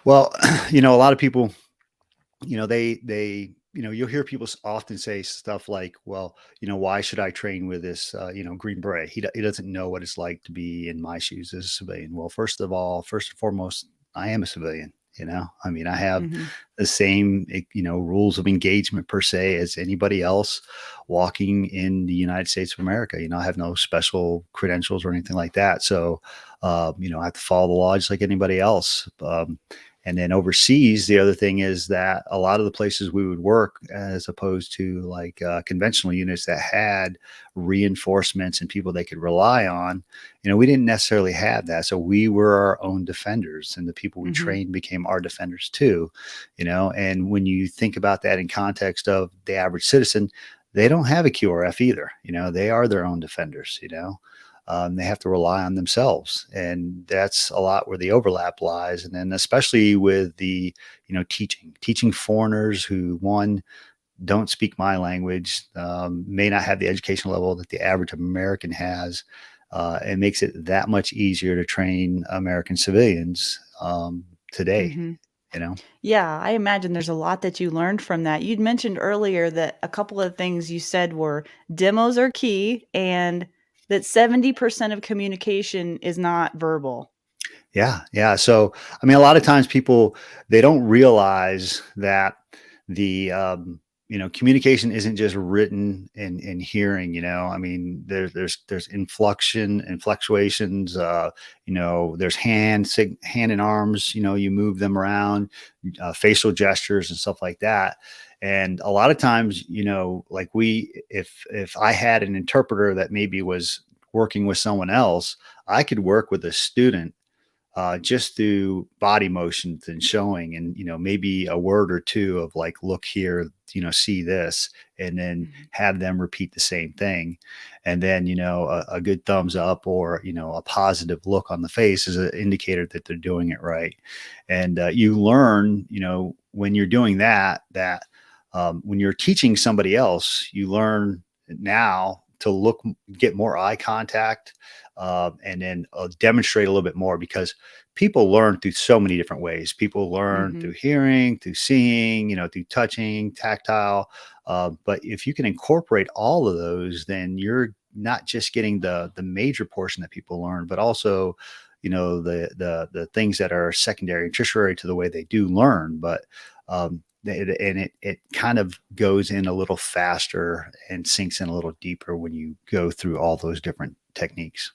Well, a lot of people, you'll hear people often say stuff like, well, why should I train with this, Green Beret? He doesn't know what it's like to be in my shoes as a civilian. Well, first of all, first and foremost, I am a civilian. I mean, I have Mhm. the same, rules of engagement per se as anybody else walking in the United States of America. I have no special credentials or anything like that. So, I have to follow the law just like anybody else. And then overseas, the other thing is that a lot of the places we would work, as opposed to like conventional units that had reinforcements and people they could rely on, we didn't necessarily have that. So we were our own defenders, and the people we Mhm. trained became our defenders too. And when you think about that in context of the average citizen, they don't have a QRF either. They are their own defenders. They have to rely on themselves, and that's a lot where the overlap lies. And then especially with the teaching foreigners who, one, don't speak my language, may not have the educational level that the average American has. It makes it that much easier to train American civilians today. Mhm. you know Yeah, I imagine there's a lot that you learned from that. You'd mentioned earlier that a couple of things you said were demos are key and that 70% of communication is not verbal. Yeah, yeah. So, I mean, a lot of times people, they don't realize that the communication isn't just written and hearing. I mean, there's inflection and fluctuations. There's hand and arms. You move them around, facial gestures and stuff like that. And a lot of times, like if I had an interpreter that maybe was working with someone else, I could work with a student just through body motions and showing, and maybe a word or two of like, look here, see this, and then Mhm. have them repeat the same thing. And then a good thumbs up, or a positive look on the face is an indicator that they're doing it right. And you learn, when you're doing that when you're teaching somebody else, you learn now to get more eye contact, and then demonstrate a little bit more, because people learn through so many different ways. People learn through Mhm. hearing, through seeing, through touching, tactile. But if you can incorporate all of those, then you're not just getting the major portion that people learn, but also, the things that are secondary and tertiary to the way they do learn. But it kind of goes in a little faster and sinks in a little deeper when you go through all those different techniques.